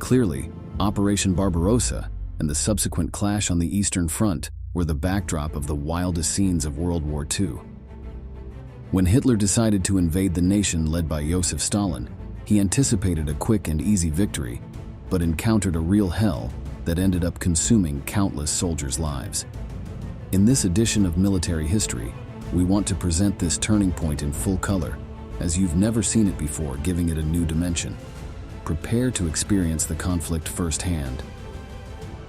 Clearly, Operation Barbarossa and the subsequent clash on the Eastern Front were the backdrop of the wildest scenes of World War II. When Hitler decided to invade the nation led by Joseph Stalin, he anticipated a quick and easy victory, but encountered a real hell that ended up consuming countless soldiers' lives. In this edition of Military History, we want to present this turning point in full color, as you've never seen it before, giving it a new dimension. Prepare to experience the conflict firsthand.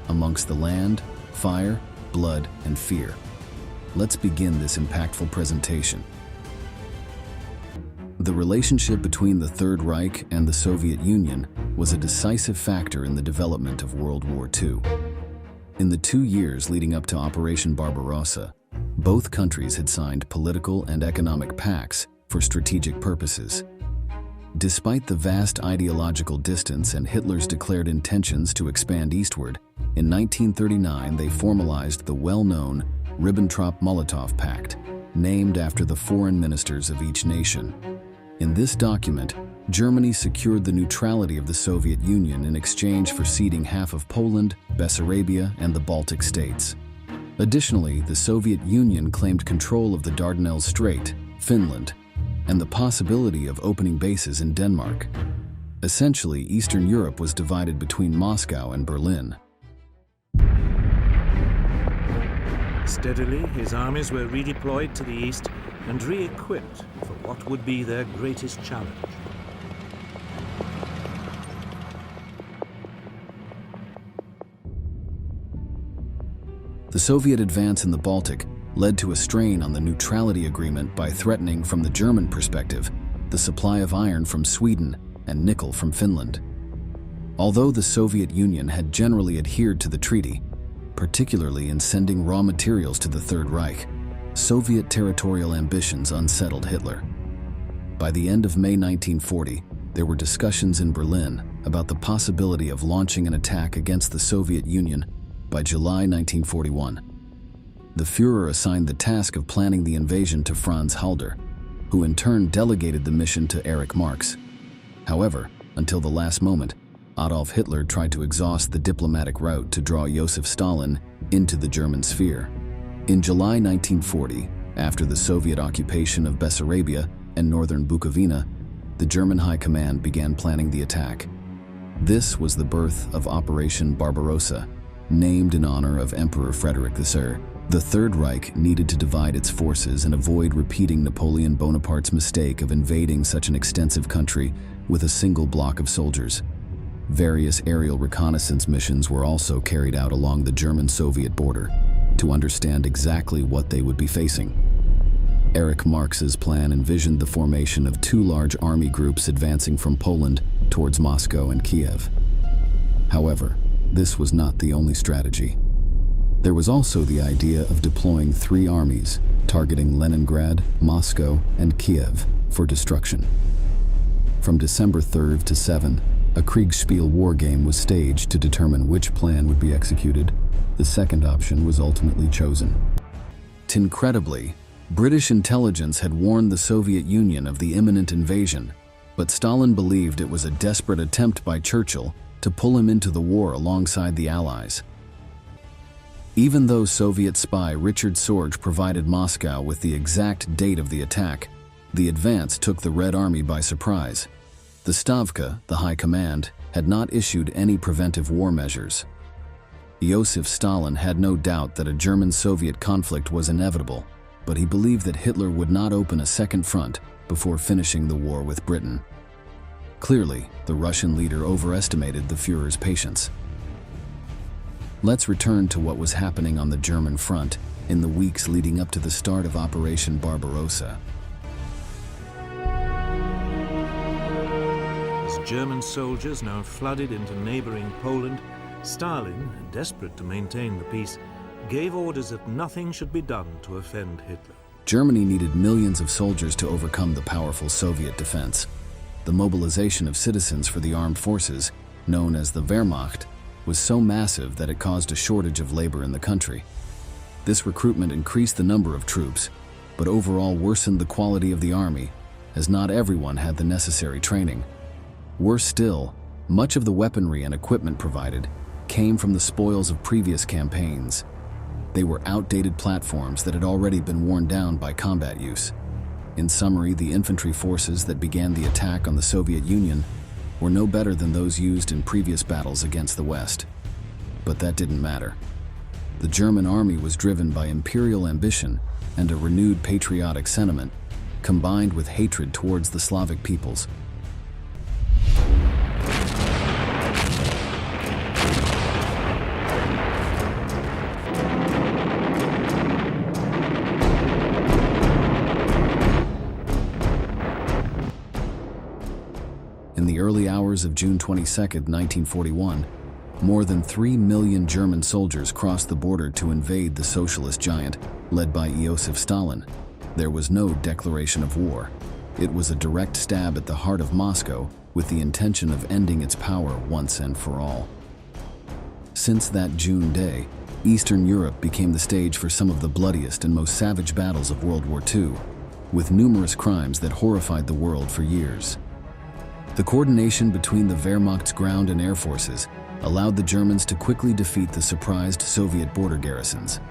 Amongst the land, fire, blood, and fear. Let's begin this impactful presentation. The relationship between the Third Reich and the Soviet Union was a decisive factor in the development of World War II. In the 2 years leading up to Operation Barbarossa, both countries had signed political and economic pacts for strategic purposes. Despite the vast ideological distance and Hitler's declared intentions to expand eastward, in 1939 they formalized the well-known Ribbentrop-Molotov Pact, named after the foreign ministers of each nation. In this document, Germany secured the neutrality of the Soviet Union in exchange for ceding half of Poland, Bessarabia, and the Baltic states. Additionally, the Soviet Union claimed control of the Dardanelles Strait, Finland, and the possibility of opening bases in Denmark. Essentially, Eastern Europe was divided between Moscow and Berlin. Steadily, his armies were redeployed to the east and re-equipped for what would be their greatest challenge. The Soviet advance in the Baltic led to a strain on the neutrality agreement by threatening, from the German perspective, the supply of iron from Sweden and nickel from Finland. Although the Soviet Union had generally adhered to the treaty, particularly in sending raw materials to the Third Reich, Soviet territorial ambitions unsettled Hitler. By the end of May 1940, there were discussions in Berlin about the possibility of launching an attack against the Soviet Union by July 1941. The Führer assigned the task of planning the invasion to Franz Halder, who in turn delegated the mission to Erich Marx. However, until the last moment, Adolf Hitler tried to exhaust the diplomatic route to draw Joseph Stalin into the German sphere. In July 1940, after the Soviet occupation of Bessarabia and northern Bukovina, the German High Command began planning the attack. This was the birth of Operation Barbarossa, named in honor of Emperor Frederick III. The Third Reich needed to divide its forces and avoid repeating Napoleon Bonaparte's mistake of invading such an extensive country with a single block of soldiers. Various aerial reconnaissance missions were also carried out along the German-Soviet border to understand exactly what they would be facing. Erich Marx's plan envisioned the formation of 2 large army groups advancing from Poland towards Moscow and Kiev. However, this was not the only strategy. There was also the idea of deploying 3 armies, targeting Leningrad, Moscow, and Kiev for destruction. From December 3rd to 7, a Kriegspiel war game was staged to determine which plan would be executed. The second option was ultimately chosen. Incredibly, British intelligence had warned the Soviet Union of the imminent invasion, but Stalin believed it was a desperate attempt by Churchill to pull him into the war alongside the Allies. Even though Soviet spy Richard Sorge provided Moscow with the exact date of the attack, the advance took the Red Army by surprise. The Stavka, the High Command, had not issued any preventive war measures. Joseph Stalin had no doubt that a German-Soviet conflict was inevitable, but he believed that Hitler would not open a second front before finishing the war with Britain. Clearly, the Russian leader overestimated the Führer's patience. Let's return to what was happening on the German front in the weeks leading up to the start of Operation Barbarossa. As German soldiers now flooded into neighboring Poland, Stalin, desperate to maintain the peace, gave orders that nothing should be done to offend Hitler. Germany needed millions of soldiers to overcome the powerful Soviet defense. The mobilization of citizens for the armed forces, known as the Wehrmacht, was so massive that it caused a shortage of labor in the country. This recruitment increased the number of troops, but overall worsened the quality of the army, as not everyone had the necessary training. Worse still, Much of the weaponry and equipment provided came from the spoils of previous campaigns. They were outdated platforms that had already been worn down by combat use. In summary, the infantry forces that began the attack on the Soviet Union were no better than those used in previous battles against the West. But that didn't matter. The German army was driven by imperial ambition and a renewed patriotic sentiment, combined with hatred towards the Slavic peoples. In the early hours of June 22, 1941, more than 3 million German soldiers crossed the border to invade the socialist giant led by Joseph Stalin. There was no declaration of war. It was a direct stab at the heart of Moscow with the intention of ending its power once and for all. Since that June day, Eastern Europe became the stage for some of the bloodiest and most savage battles of World War II, with numerous crimes that horrified the world for years. The coordination between the Wehrmacht's ground and air forces allowed the Germans to quickly defeat the surprised Soviet border garrisons.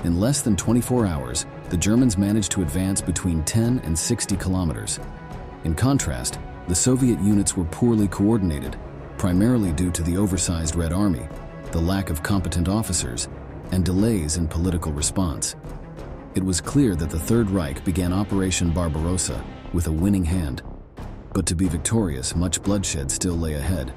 In less than 24 hours, the Germans managed to advance between 10 and 60 kilometers. In contrast, the Soviet units were poorly coordinated, primarily due to the oversized Red Army, the lack of competent officers, and delays in political response. It was clear that the Third Reich began Operation Barbarossa with a winning hand. But to be victorious, much bloodshed still lay ahead.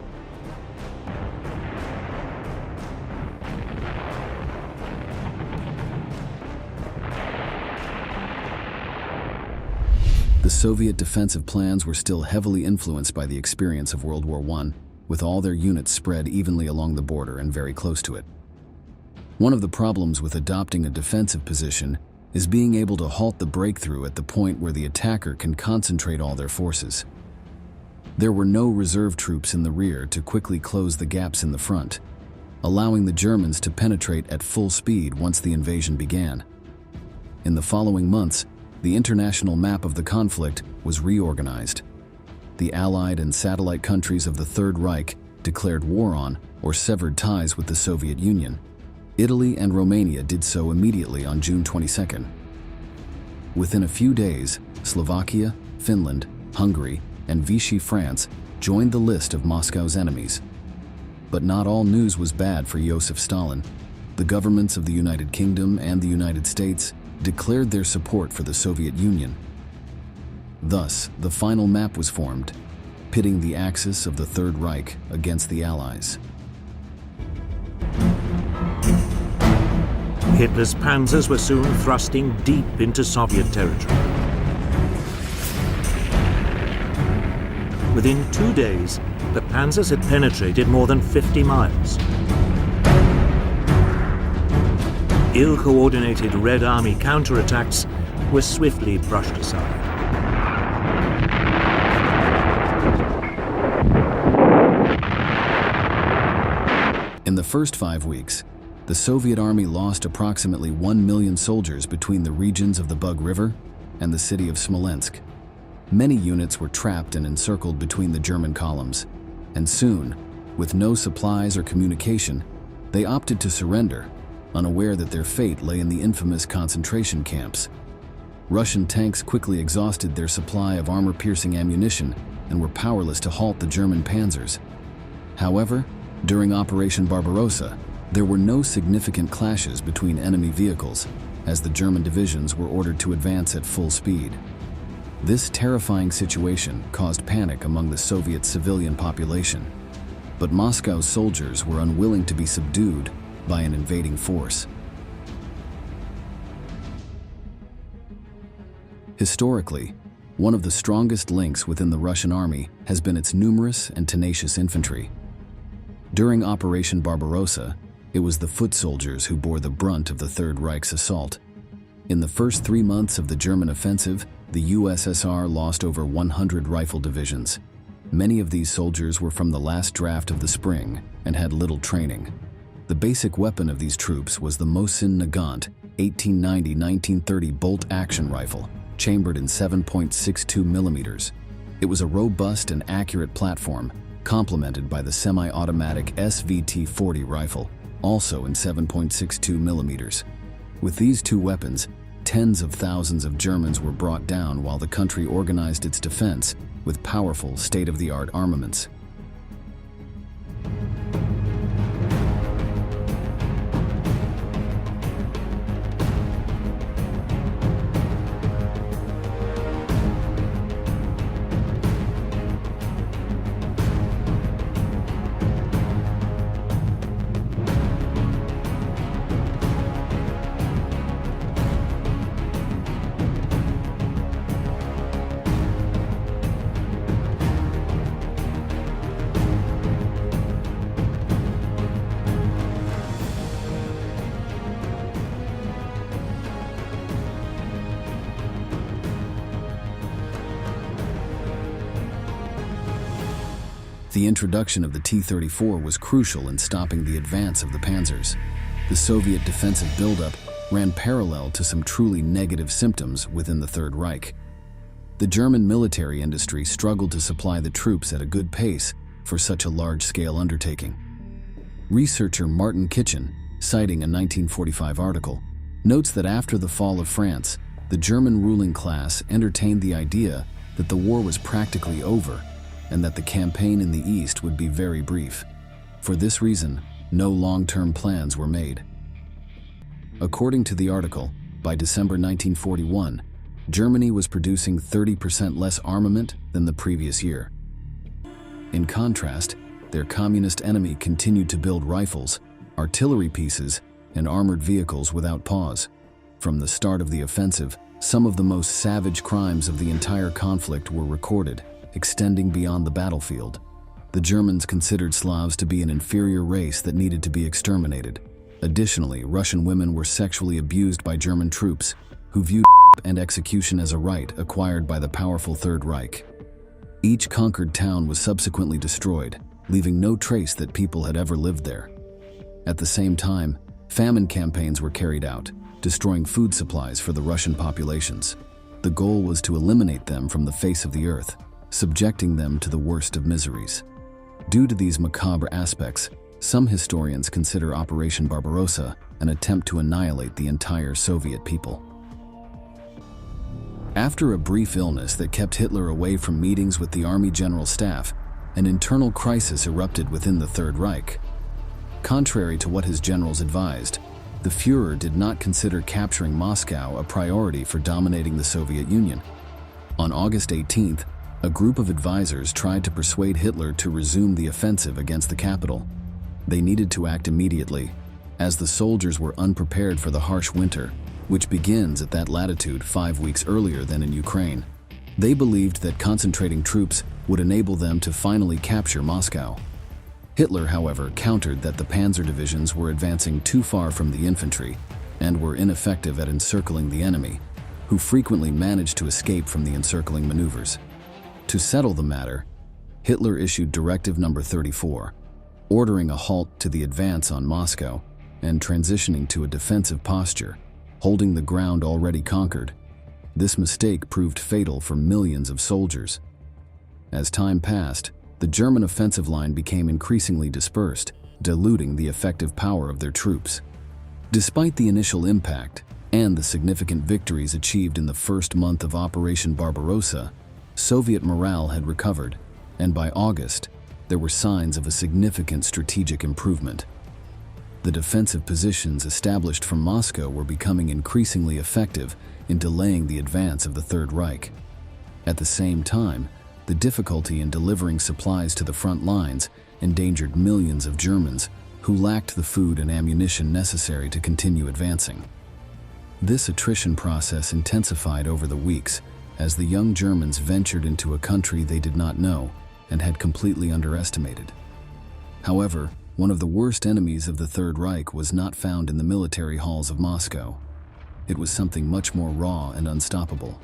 The Soviet defensive plans were still heavily influenced by the experience of World War I, with all their units spread evenly along the border and very close to it. One of the problems with adopting a defensive position is being able to halt the breakthrough at the point where the attacker can concentrate all their forces. There were no reserve troops in the rear to quickly close the gaps in the front, allowing the Germans to penetrate at full speed once the invasion began. In the following months, the international map of the conflict was reorganized. The Allied and satellite countries of the Third Reich declared war on or severed ties with the Soviet Union. Italy and Romania did so immediately on June 22nd. Within a few days, Slovakia, Finland, Hungary, and Vichy France joined the list of Moscow's enemies. But not all news was bad for Joseph Stalin. The governments of the United Kingdom and the United States declared their support for the Soviet Union. Thus, the final map was formed, pitting the axis of the Third Reich against the Allies. Hitler's panzers were soon thrusting deep into Soviet territory. Within 2 days, the panzers had penetrated more than 50 miles. Ill-coordinated Red Army counterattacks were swiftly brushed aside. In the first 5 weeks, the Soviet army lost approximately 1 million soldiers between the regions of the Bug River and the city of Smolensk. Many units were trapped and encircled between the German columns, and soon, with no supplies or communication, they opted to surrender, unaware that their fate lay in the infamous concentration camps. Russian tanks quickly exhausted their supply of armor-piercing ammunition and were powerless to halt the German panzers. However, during Operation Barbarossa, there were no significant clashes between enemy vehicles, as the German divisions were ordered to advance at full speed. This terrifying situation caused panic among the Soviet civilian population, but Moscow's soldiers were unwilling to be subdued by an invading force. Historically, one of the strongest links within the Russian army has been its numerous and tenacious infantry. During Operation Barbarossa, it was the foot soldiers who bore the brunt of the Third Reich's assault. In the first 3 months of the German offensive, the USSR lost over 100 rifle divisions. Many of these soldiers were from the last draft of the spring and had little training. The basic weapon of these troops was the Mosin Nagant 1890-1930 bolt-action rifle, chambered in 7.62 millimeters. It was a robust and accurate platform, complemented by the semi-automatic SVT-40 rifle, also in 7.62 millimeters. With these two weapons, tens of thousands of Germans were brought down while the country organized its defense with powerful, state-of-the-art armaments. The introduction of the T-34 was crucial in stopping the advance of the panzers. The Soviet defensive buildup ran parallel to some truly negative symptoms within the Third Reich. The German military industry struggled to supply the troops at a good pace for such a large-scale undertaking. Researcher Martin Kitchen, citing a 1945 article, notes that after the fall of France, the German ruling class entertained the idea that the war was practically over and that the campaign in the East would be very brief. For this reason, no long-term plans were made. According to the article, by December 1941, Germany was producing 30% less armament than the previous year. In contrast, their communist enemy continued to build rifles, artillery pieces, and armored vehicles without pause. From the start of the offensive, some of the most savage crimes of the entire conflict were recorded, extending beyond the battlefield. The Germans considered Slavs to be an inferior race that needed to be exterminated. Additionally, Russian women were sexually abused by German troops, who viewed and execution as a right acquired by the powerful Third Reich. Each conquered town was subsequently destroyed, leaving no trace that people had ever lived there. At the same time, famine campaigns were carried out, destroying food supplies for the Russian populations. The goal was to eliminate them from the face of the earth, subjecting them to the worst of miseries. Due to these macabre aspects, some historians consider Operation Barbarossa an attempt to annihilate the entire Soviet people. After a brief illness that kept Hitler away from meetings with the Army General Staff, an internal crisis erupted within the Third Reich. Contrary to what his generals advised, the Führer did not consider capturing Moscow a priority for dominating the Soviet Union. On August 18th, a group of advisors tried to persuade Hitler to resume the offensive against the capital. They needed to act immediately, as the soldiers were unprepared for the harsh winter, which begins at that latitude 5 weeks earlier than in Ukraine. They believed that concentrating troops would enable them to finally capture Moscow. Hitler, however, countered that the panzer divisions were advancing too far from the infantry and were ineffective at encircling the enemy, who frequently managed to escape from the encircling maneuvers. To settle the matter, Hitler issued Directive No. 34, ordering a halt to the advance on Moscow and transitioning to a defensive posture, holding the ground already conquered. This mistake proved fatal for millions of soldiers. As time passed, the German offensive line became increasingly dispersed, diluting the effective power of their troops. Despite the initial impact and the significant victories achieved in the first month of Operation Barbarossa, Soviet morale had recovered, and by August, there were signs of a significant strategic improvement. The defensive positions established from Moscow were becoming increasingly effective in delaying the advance of the Third Reich. At the same time, the difficulty in delivering supplies to the front lines endangered millions of Germans who lacked the food and ammunition necessary to continue advancing. This attrition process intensified over the weeks as the young Germans ventured into a country they did not know and had completely underestimated. However, one of the worst enemies of the Third Reich was not found in the military halls of Moscow. It was something much more raw and unstoppable.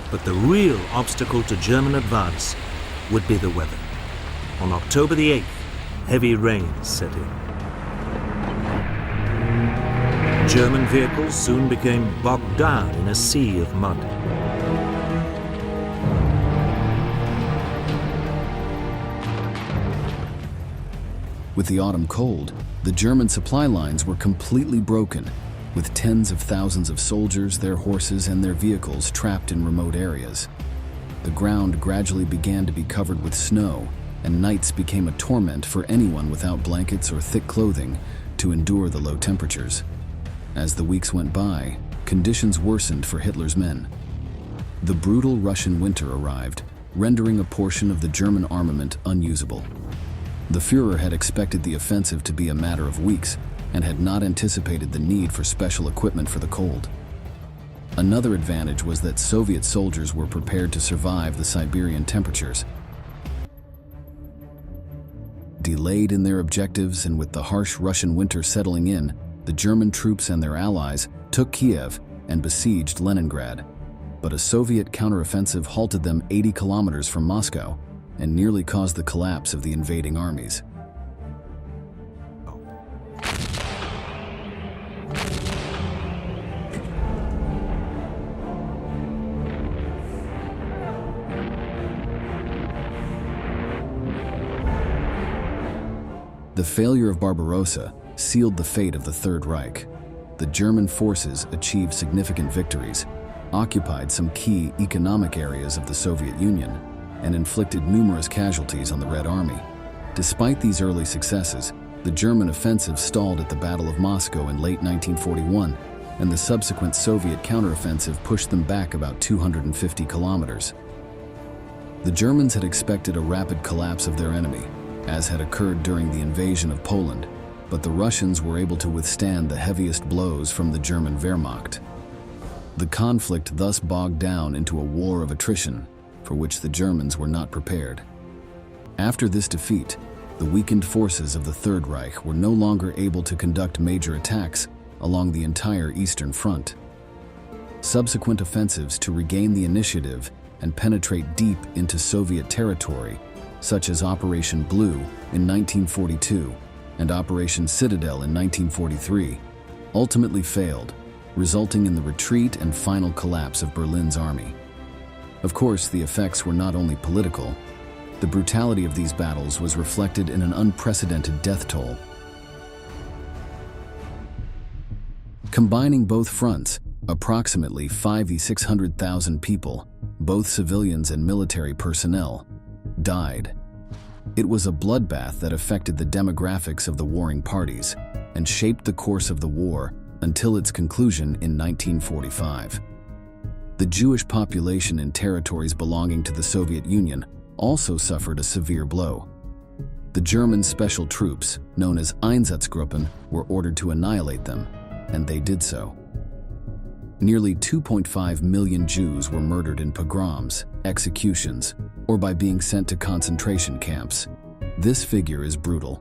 But the real obstacle to German advance would be the weather. On October the 8th, heavy rains set in. German vehicles soon became bogged down in a sea of mud. With the autumn cold, the German supply lines were completely broken, with tens of thousands of soldiers, their horses, and their vehicles trapped in remote areas. The ground gradually began to be covered with snow, and nights became a torment for anyone without blankets or thick clothing to endure the low temperatures. As the weeks went by, conditions worsened for Hitler's men. The brutal Russian winter arrived, rendering a portion of the German armament unusable. The Führer had expected the offensive to be a matter of weeks and had not anticipated the need for special equipment for the cold. Another advantage was that Soviet soldiers were prepared to survive the Siberian temperatures. Delayed in their objectives and with the harsh Russian winter settling in, the German troops and their allies took Kiev and besieged Leningrad. But a Soviet counteroffensive halted them 80 kilometers from Moscow and nearly caused the collapse of the invading armies. The failure of Barbarossa sealed the fate of the Third Reich. The German forces achieved significant victories, occupied some key economic areas of the Soviet Union, and inflicted numerous casualties on the Red Army. Despite these early successes, the German offensive stalled at the Battle of Moscow in late 1941, and the subsequent Soviet counteroffensive pushed them back about 250 kilometers. The Germans had expected a rapid collapse of their enemy, as had occurred during the invasion of Poland, but the Russians were able to withstand the heaviest blows from the German Wehrmacht. The conflict thus bogged down into a war of attrition, for which the Germans were not prepared. After this defeat, the weakened forces of the Third Reich were no longer able to conduct major attacks along the entire Eastern Front. Subsequent offensives to regain the initiative and penetrate deep into Soviet territory, such as Operation Blue in 1942 and Operation Citadel in 1943, ultimately failed, resulting in the retreat and final collapse of Berlin's army. Of course, the effects were not only political. The brutality of these battles was reflected in an unprecedented death toll. Combining both fronts, approximately 600,000 people, both civilians and military personnel, died. It was a bloodbath that affected the demographics of the warring parties and shaped the course of the war until its conclusion in 1945. The Jewish population in territories belonging to the Soviet Union also suffered a severe blow. The German special troops, known as Einsatzgruppen, were ordered to annihilate them, and they did so. Nearly 2.5 million Jews were murdered in pogroms, executions, or by being sent to concentration camps. This figure is brutal.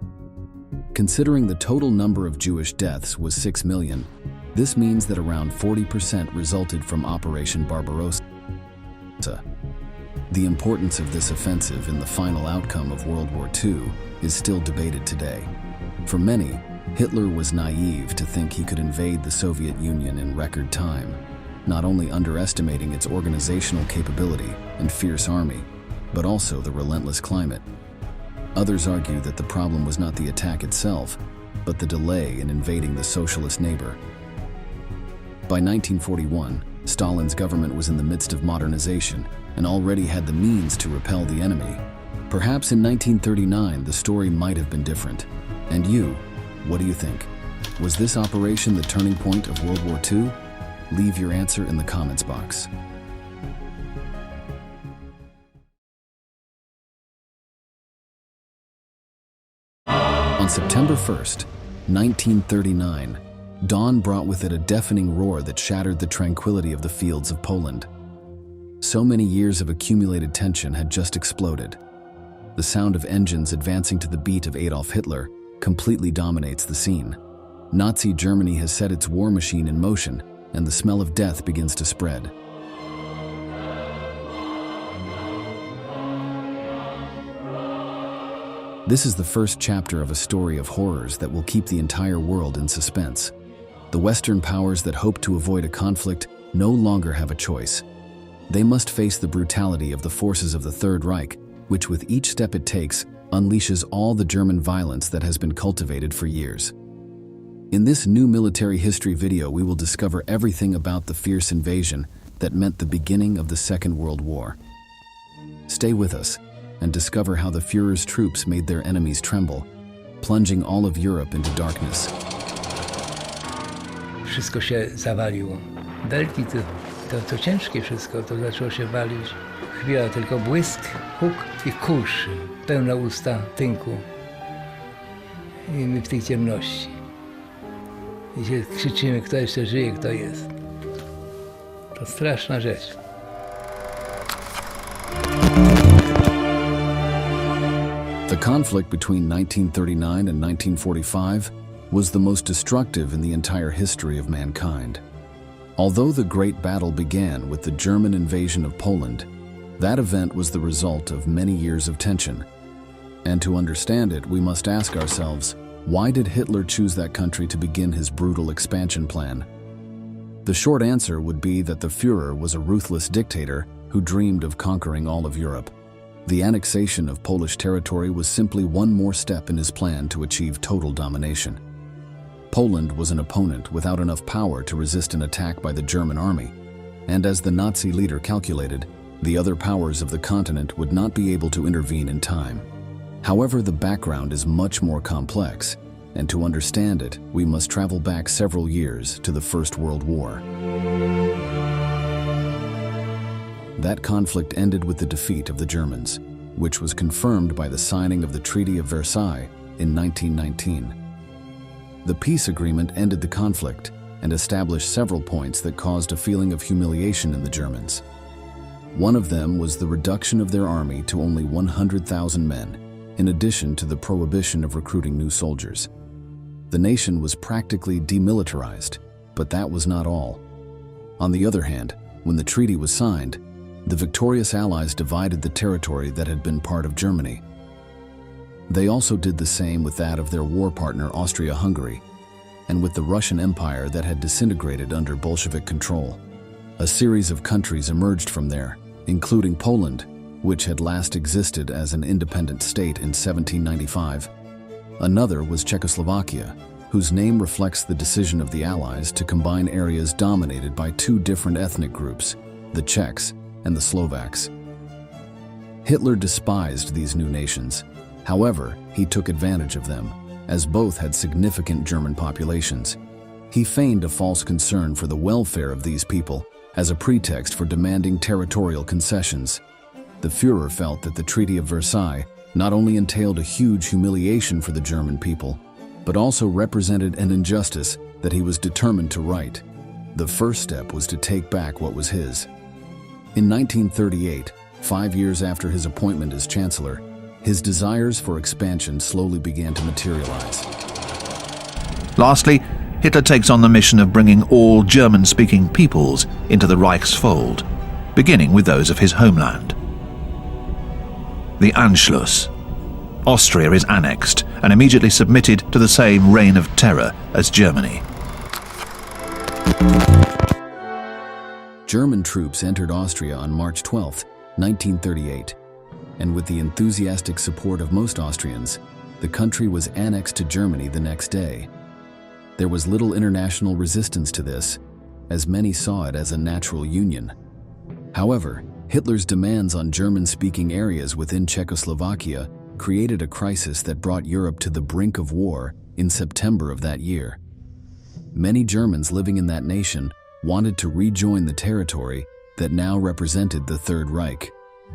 Considering the total number of Jewish deaths was 6 million, this means that around 40% resulted from Operation Barbarossa. The importance of this offensive in the final outcome of World War II is still debated today. For many, Hitler was naive to think he could invade the Soviet Union in record time, not only underestimating its organizational capability and fierce army, but also the relentless climate. Others argue that the problem was not the attack itself, but the delay in invading the socialist neighbor. By 1941, Stalin's government was in the midst of modernization and already had the means to repel the enemy. Perhaps in 1939, the story might have been different. And you, what do you think? Was this operation the turning point of World War II? Leave your answer in the comments box. On September 1st, 1939, dawn brought with it a deafening roar that shattered the tranquility of the fields of Poland. So many years of accumulated tension had just exploded. The sound of engines advancing to the beat of Adolf Hitler completely dominates the scene. Nazi Germany has set its war machine in motion, and the smell of death begins to spread. This is the first chapter of a story of horrors that will keep the entire world in suspense. The Western powers that hope to avoid a conflict no longer have a choice. They must face the brutality of the forces of the Third Reich, which with each step it takes, unleashes all the German violence that has been cultivated for years. In this new military history video, we will discover everything about the fierce invasion that meant the beginning of the Second World War. Stay with us and discover how the Führer's troops made their enemies tremble, plunging all of Europe into darkness. Wszystko się zawaliło. Belki to ciężkie wszystko, to zaczęło się walić. Chwila tylko błysk, huk i kurz. Pełne usta tynku. I my w tej ciemności. I się krzyczymy, kto jeszcze żyje, kto jest. To straszna rzecz. The conflict between 1939 and 1945 was the most destructive in the entire history of mankind. Although the Great Battle began with the German invasion of Poland, that event was the result of many years of tension. And to understand it, we must ask ourselves, why did Hitler choose that country to begin his brutal expansion plan? The short answer would be that the Führer was a ruthless dictator who dreamed of conquering all of Europe. The annexation of Polish territory was simply one more step in his plan to achieve total domination. Poland was an opponent without enough power to resist an attack by the German army, and as the Nazi leader calculated, the other powers of the continent would not be able to intervene in time. However, the background is much more complex, and to understand it, we must travel back several years to the First World War. That conflict ended with the defeat of the Germans, which was confirmed by the signing of the Treaty of Versailles in 1919. The peace agreement ended the conflict and established several points that caused a feeling of humiliation in the Germans. One of them was the reduction of their army to only 100,000 men, in addition to the prohibition of recruiting new soldiers. The nation was practically demilitarized, but that was not all. On the other hand, when the treaty was signed, the victorious Allies divided the territory that had been part of Germany. They also did the same with that of their war partner Austria-Hungary, and with the Russian Empire that had disintegrated under Bolshevik control. A series of countries emerged from there, including Poland, which had last existed as an independent state in 1795. Another was Czechoslovakia, whose name reflects the decision of the Allies to combine areas dominated by two different ethnic groups, the Czechs and the Slovaks. Hitler despised these new nations. However, he took advantage of them, as both had significant German populations. He feigned a false concern for the welfare of these people as a pretext for demanding territorial concessions. The Führer felt that the Treaty of Versailles not only entailed a huge humiliation for the German people, but also represented an injustice that he was determined to right. The first step was to take back what was his. In 1938, 5 years after his appointment as Chancellor, his desires for expansion slowly began to materialize. Lastly, Hitler takes on the mission of bringing all German-speaking peoples into the Reich's fold, beginning with those of his homeland. The Anschluss. Austria is annexed and immediately submitted to the same reign of terror as Germany. German troops entered Austria on March 12, 1938, and with the enthusiastic support of most Austrians, the country was annexed to Germany the next day. There was little international resistance to this, as many saw it as a natural union. However, Hitler's demands on German-speaking areas within Czechoslovakia created a crisis that brought Europe to the brink of war in September of that year. Many Germans living in that nation wanted to rejoin the territory that now represented the Third Reich.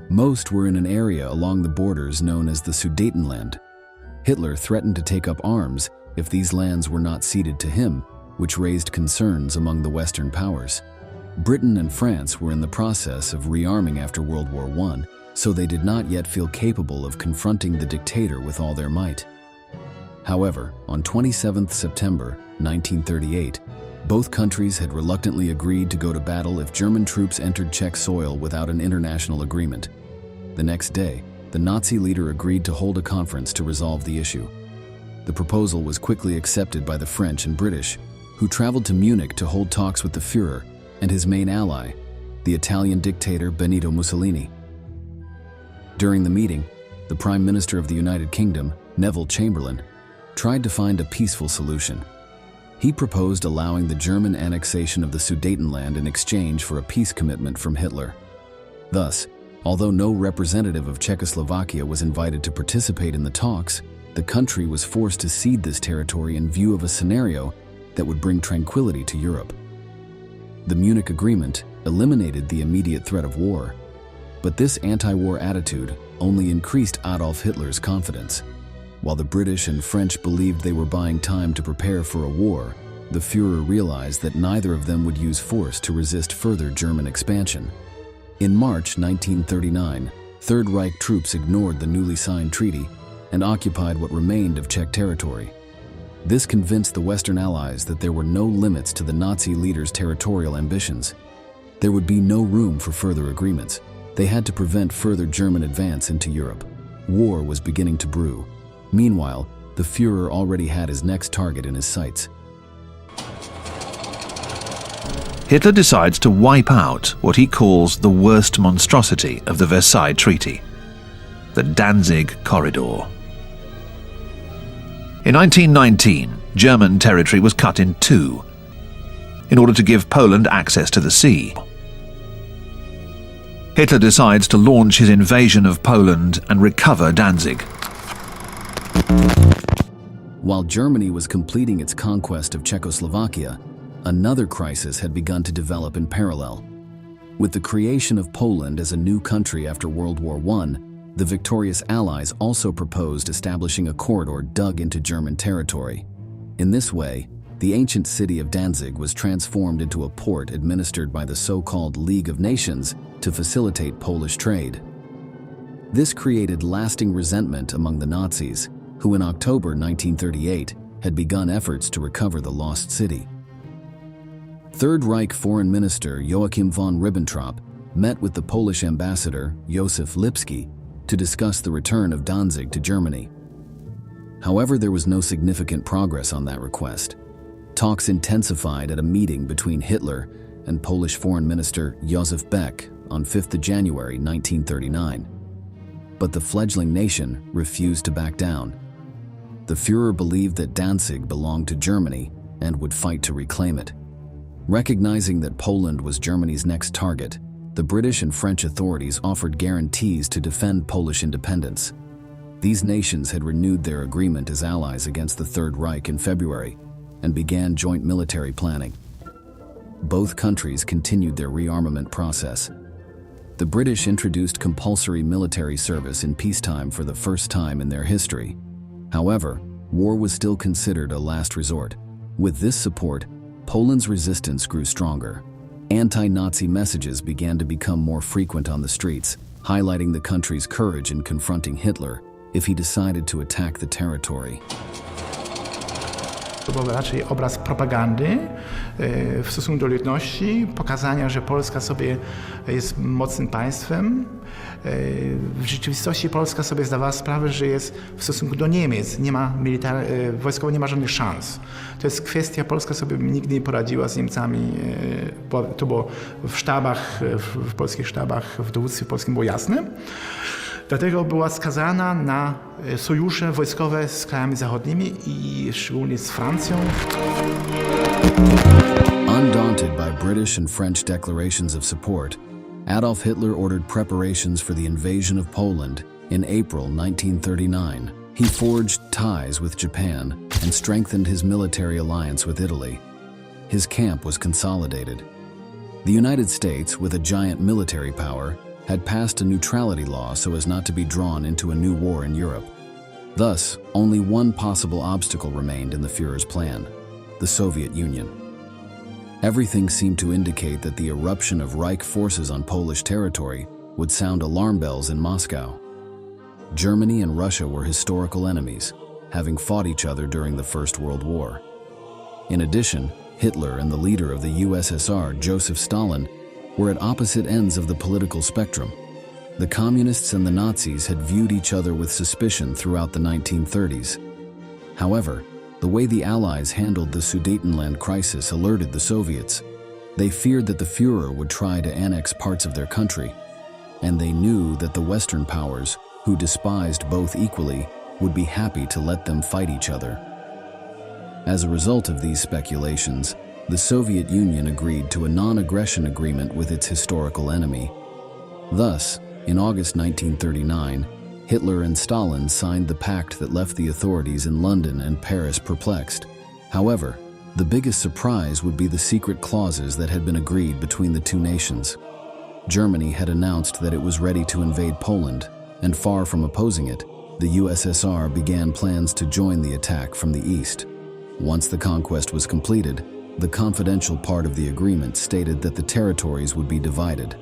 Most were in an area along the borders known as the Sudetenland. Hitler threatened to take up arms if these lands were not ceded to him, which raised concerns among the Western powers. Britain and France were in the process of rearming after World War I, so they did not yet feel capable of confronting the dictator with all their might. However, on 27 September 1938, both countries had reluctantly agreed to go to battle if German troops entered Czech soil without an international agreement. The next day, the Nazi leader agreed to hold a conference to resolve the issue. The proposal was quickly accepted by the French and British, who traveled to Munich to hold talks with the Führer and his main ally, the Italian dictator Benito Mussolini. During the meeting, the Prime Minister of the United Kingdom, Neville Chamberlain, tried to find a peaceful solution. He proposed allowing the German annexation of the Sudetenland in exchange for a peace commitment from Hitler. Thus, although no representative of Czechoslovakia was invited to participate in the talks, the country was forced to cede this territory in view of a scenario that would bring tranquility to Europe. The Munich Agreement eliminated the immediate threat of war, but this anti-war attitude only increased Adolf Hitler's confidence. While the British and French believed they were buying time to prepare for a war, the Führer realized that neither of them would use force to resist further German expansion. In March 1939, Third Reich troops ignored the newly signed treaty and occupied what remained of Czech territory. This convinced the Western Allies that there were no limits to the Nazi leaders' territorial ambitions. There would be no room for further agreements. They had to prevent further German advance into Europe. War was beginning to brew. Meanwhile, the Führer already had his next target in his sights. Hitler decides to wipe out what he calls the worst monstrosity of the Versailles Treaty, the Danzig Corridor. In 1919, German territory was cut in two in order to give Poland access to the sea. Hitler decides to launch his invasion of Poland and recover Danzig. While Germany was completing its conquest of Czechoslovakia, another crisis had begun to develop in parallel. With the creation of Poland as a new country after World War I, the victorious Allies also proposed establishing a corridor dug into German territory. In this way, the ancient city of Danzig was transformed into a port administered by the so-called League of Nations to facilitate Polish trade. This created lasting resentment among the Nazis, who in October 1938 had begun efforts to recover the lost city. Third Reich Foreign Minister Joachim von Ribbentrop met with the Polish ambassador Józef Lipski to discuss the return of Danzig to Germany. However, there was no significant progress on that request. Talks intensified at a meeting between Hitler and Polish Foreign Minister Józef Beck on 5th January 1939. But the fledgling nation refused to back down. The Führer believed that Danzig belonged to Germany and would fight to reclaim it. Recognizing that Poland was Germany's next target, the British and French authorities offered guarantees to defend Polish independence. These nations had renewed their agreement as allies against the Third Reich in February and began joint military planning. Both countries continued their rearmament process. The British introduced compulsory military service in peacetime for the first time in their history. However, war was still considered a last resort. With this support, Poland's resistance grew stronger. Anti-Nazi messages began to become more frequent on the streets, highlighting the country's courage in confronting Hitler if he decided to attack the territory. To był raczej obraz propagandy w stosunku do ludności, pokazania, że Polska sobie jest mocnym państwem. W rzeczywistości Polska sobie zdawała sprawę, że jest w stosunku do Niemiec, wojskowo nie ma żadnych szans. To jest kwestia, Polska sobie nigdy nie poradziła z Niemcami, to było w sztabach, w polskich sztabach, w dowództwie polskim było jasne. Dlatego była skazana na sojusze wojskowe z krajami zachodnimi i szczególnie z Francją. Undaunted by British and French declarations of support, Adolf Hitler ordered preparations for the invasion of Poland in April 1939. He forged ties with Japan and strengthened his military alliance with Italy. His camp was consolidated. The United States, with a giant military power, had passed a neutrality law so as not to be drawn into a new war in Europe. Thus, only one possible obstacle remained in the Führer's plan: the Soviet Union. Everything seemed to indicate that the eruption of Reich forces on Polish territory would sound alarm bells in Moscow. Germany and Russia were historical enemies, having fought each other during the First World War. In addition, Hitler and the leader of the USSR, Joseph Stalin, were at opposite ends of the political spectrum. The Communists and the Nazis had viewed each other with suspicion throughout the 1930s. However, the way the Allies handled the Sudetenland crisis alerted the Soviets. They feared that the Führer would try to annex parts of their country, and they knew that the Western powers who despised both equally, would be happy to let them fight each other. As a result of these speculations, the Soviet Union agreed to a non-aggression agreement with its historical enemy. Thus, in August 1939, Hitler and Stalin signed the pact that left the authorities in London and Paris perplexed. However, the biggest surprise would be the secret clauses that had been agreed between the two nations. Germany had announced that it was ready to invade Poland, and far from opposing it, the USSR began plans to join the attack from the east. Once the conquest was completed, the confidential part of the agreement stated that the territories would be divided.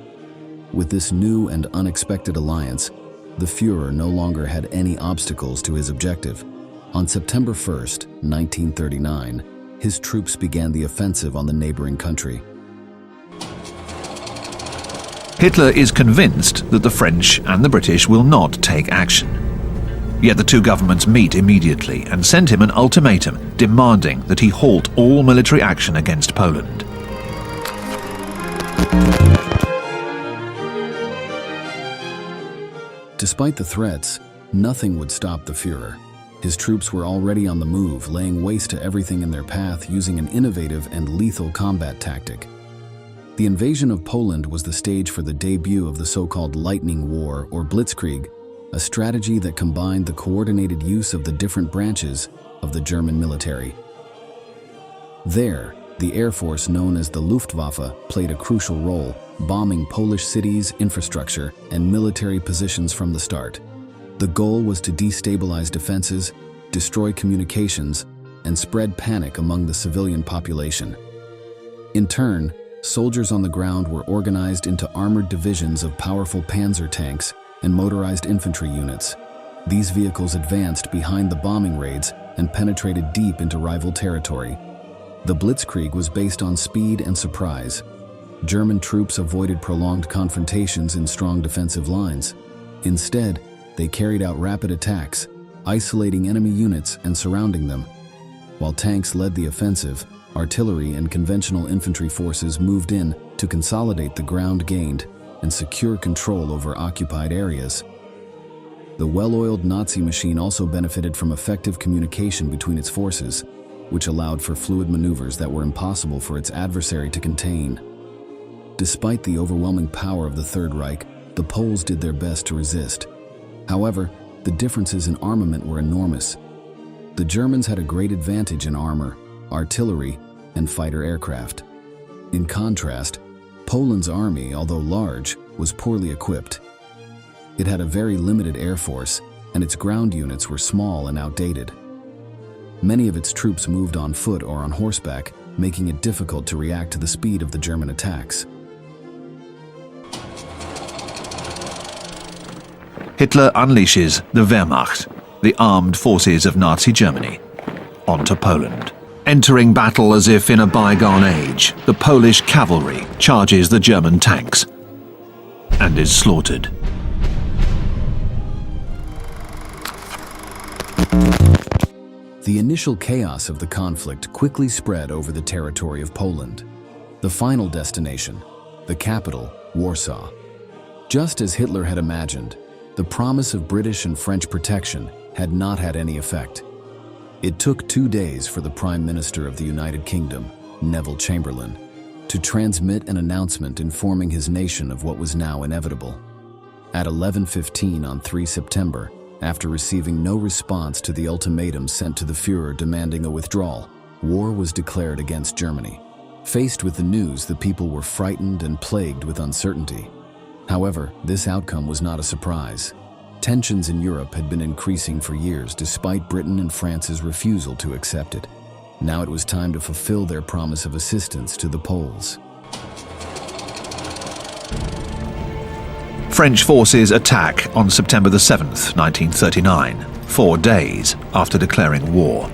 With this new and unexpected alliance, the Führer no longer had any obstacles to his objective. On September 1st, 1939, his troops began the offensive on the neighboring country. Hitler is convinced that the French and the British will not take action. Yet the two governments meet immediately and send him an ultimatum demanding that he halt all military action against Poland. Despite the threats, nothing would stop the Führer. His troops were already on the move, laying waste to everything in their path using an innovative and lethal combat tactic. The invasion of Poland was the stage for the debut of the so-called Lightning War, or Blitzkrieg, a strategy that combined the coordinated use of the different branches of the German military. There, the Air Force known as the Luftwaffe played a crucial role, bombing Polish cities, infrastructure, and military positions from the start. The goal was to destabilize defenses, destroy communications, and spread panic among the civilian population. In turn, soldiers on the ground were organized into armored divisions of powerful panzer tanks and motorized infantry units. These vehicles advanced behind the bombing raids and penetrated deep into rival territory. The Blitzkrieg was based on speed and surprise. German troops avoided prolonged confrontations in strong defensive lines. Instead, they carried out rapid attacks, isolating enemy units and surrounding them. While tanks led the offensive, artillery and conventional infantry forces moved in to consolidate the ground gained and secure control over occupied areas. The well-oiled Nazi machine also benefited from effective communication between its forces, which allowed for fluid maneuvers that were impossible for its adversary to contain. Despite the overwhelming power of the Third Reich, the Poles did their best to resist. However, the differences in armament were enormous. The Germans had a great advantage in armor, artillery, and fighter aircraft. In contrast, Poland's army, although large, was poorly equipped. It had a very limited air force, and its ground units were small and outdated. Many of its troops moved on foot or on horseback, making it difficult to react to the speed of the German attacks. Hitler unleashes the Wehrmacht, the armed forces of Nazi Germany, onto Poland. Entering battle as if in a bygone age, the Polish cavalry charges the German tanks and is slaughtered. The initial chaos of the conflict quickly spread over the territory of Poland. The final destination, the capital, Warsaw. Just as Hitler had imagined, the promise of British and French protection had not had any effect. It took 2 days for the Prime Minister of the United Kingdom, Neville Chamberlain, to transmit an announcement informing his nation of what was now inevitable. At 11:15 on 3 September, after receiving no response to the ultimatum sent to the Führer demanding a withdrawal, war was declared against Germany. Faced with the news, the people were frightened and plagued with uncertainty. However, this outcome was not a surprise. Tensions in Europe had been increasing for years despite Britain and France's refusal to accept it. Now it was time to fulfill their promise of assistance to the Poles. French forces attack on September the 7th, 1939, 4 days after declaring war.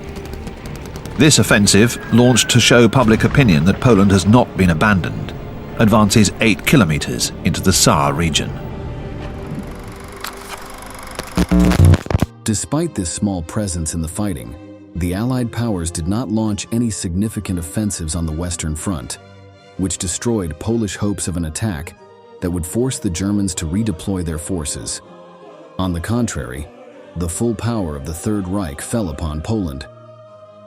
This offensive, launched to show public opinion that Poland has not been abandoned, advances 8 kilometers into the Saar region. Despite this small presence in the fighting, the Allied powers did not launch any significant offensives on the Western Front, which destroyed Polish hopes of an attack that would force the Germans to redeploy their forces. On the contrary, the full power of the Third Reich fell upon Poland.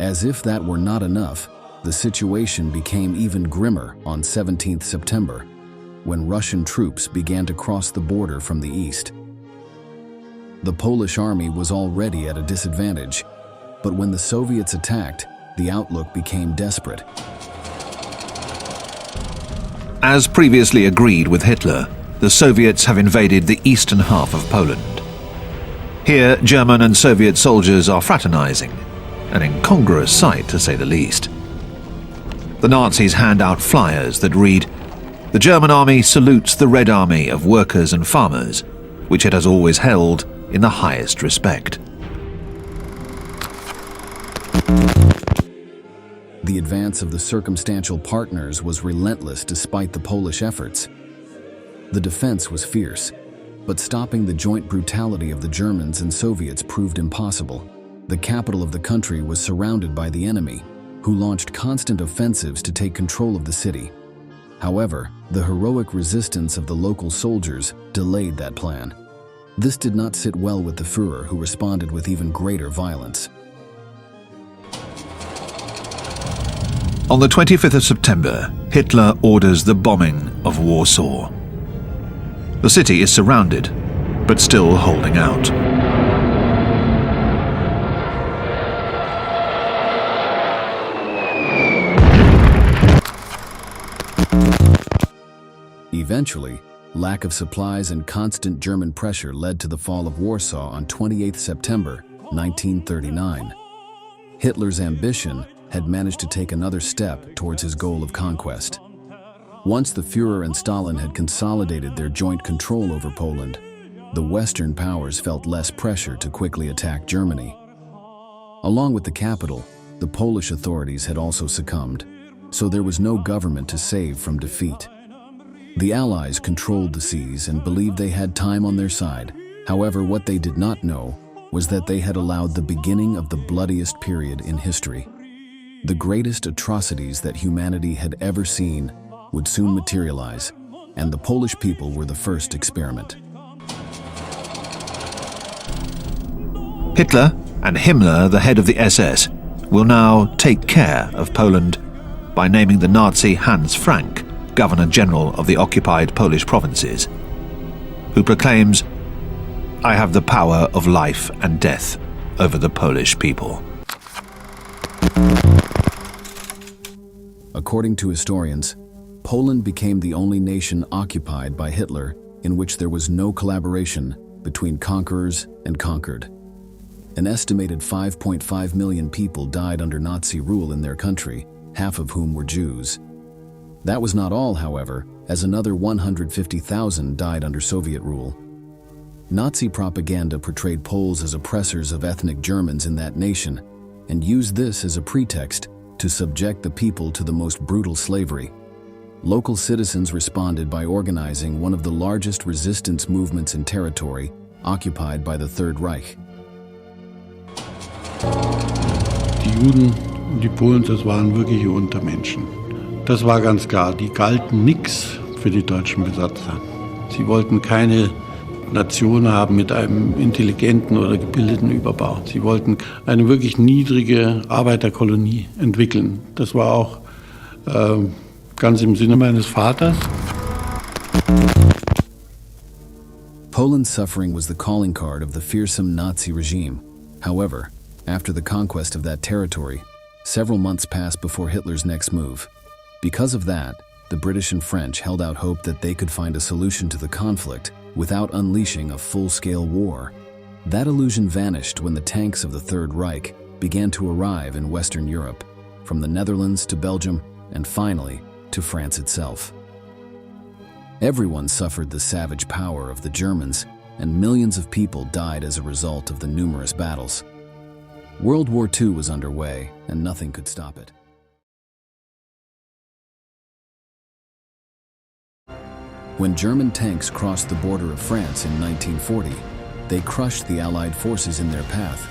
As if that were not enough, the situation became even grimmer on 17th September, when Russian troops began to cross the border from the east. The Polish army was already at a disadvantage, but when the Soviets attacked, the outlook became desperate. As previously agreed with Hitler, the Soviets have invaded the eastern half of Poland. Here, German and Soviet soldiers are fraternizing, an incongruous sight to say the least. The Nazis hand out flyers that read, "The German army salutes the Red Army of workers and farmers, which it has always held in the highest respect." The advance of the circumstantial partners was relentless despite the Polish efforts. The defense was fierce, but stopping the joint brutality of the Germans and Soviets proved impossible. The capital of the country was surrounded by the enemy, who launched constant offensives to take control of the city. However, the heroic resistance of the local soldiers delayed that plan. This did not sit well with the Führer, who responded with even greater violence. On the 25th of September, Hitler orders the bombing of Warsaw. The city is surrounded, but still holding out. Eventually, lack of supplies and constant German pressure led to the fall of Warsaw on 28 September 1939. Hitler's ambition had managed to take another step towards his goal of conquest. Once the Führer and Stalin had consolidated their joint control over Poland, the Western powers felt less pressure to quickly attack Germany. Along with the capital, the Polish authorities had also succumbed, so there was no government to save from defeat. The Allies controlled the seas and believed they had time on their side. However, what they did not know was that they had allowed the beginning of the bloodiest period in history. The greatest atrocities that humanity had ever seen would soon materialize, and the Polish people were the first experiment. Hitler and Himmler, the head of the SS, will now take care of Poland by naming the Nazi Hans Frank Governor-General of the occupied Polish provinces, who proclaims, "I have the power of life and death over the Polish people." According to historians, Poland became the only nation occupied by Hitler in which there was no collaboration between conquerors and conquered. An estimated 5.5 million people died under Nazi rule in their country, half of whom were Jews. That was not all, however, as another 150,000 died under Soviet rule. Nazi propaganda portrayed Poles as oppressors of ethnic Germans in that nation and used this as a pretext to subject the people to the most brutal slavery. Local citizens responded by organizing one of the largest resistance movements in territory occupied by the Third Reich. Die Juden und die Polen, das waren wirkliche Untermenschen. Das war ganz klar. Die galten nichts für die deutschen Besatzer. Sie wollten keine Nation haben mit einem intelligenten oder gebildeten Überbau. Sie wollten eine wirklich niedrige Arbeiterkolonie entwickeln. Das war auch ganz im Sinne meines Vaters. Poland's suffering was the calling card of the fearsome Nazi regime. However, after the conquest of that territory, several months passed before Hitler's next move. Because of that, the British and French held out hope that they could find a solution to the conflict without unleashing a full-scale war. That illusion vanished when the tanks of the Third Reich began to arrive in Western Europe, from the Netherlands to Belgium, and finally, to France itself. Everyone suffered the savage power of the Germans, and millions of people died as a result of the numerous battles. World War II was underway, and nothing could stop it. When German tanks crossed the border of France in 1940, they crushed the Allied forces in their path.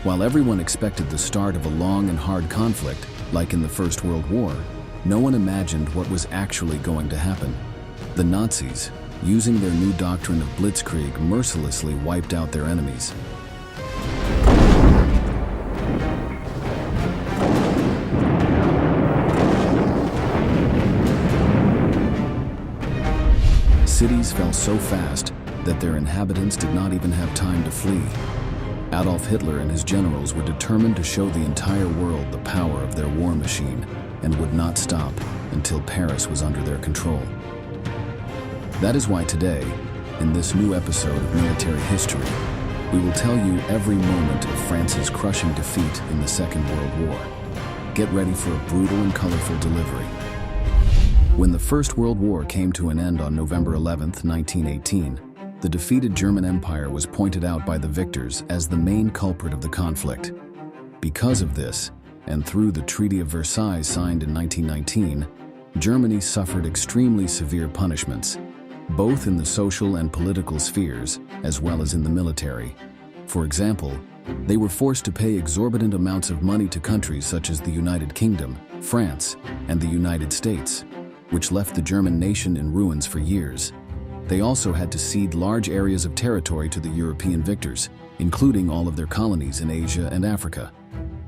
While everyone expected the start of a long and hard conflict, like in the First World War, no one imagined what was actually going to happen. The Nazis, using their new doctrine of blitzkrieg, mercilessly wiped out their enemies. Cities fell so fast that their inhabitants did not even have time to flee. Adolf Hitler and his generals were determined to show the entire world the power of their war machine and would not stop until Paris was under their control. That is why today, in this new episode of Military History, we will tell you every moment of France's crushing defeat in the Second World War. Get ready for a brutal and colorful delivery. When the First World War came to an end on November 11, 1918, the defeated German Empire was pointed out by the victors as the main culprit of the conflict. Because of this, and through the Treaty of Versailles signed in 1919, Germany suffered extremely severe punishments, both in the social and political spheres, as well as in the military. For example, they were forced to pay exorbitant amounts of money to countries such as the United Kingdom, France, and the United States, which left the German nation in ruins for years. They also had to cede large areas of territory to the European victors, including all of their colonies in Asia and Africa.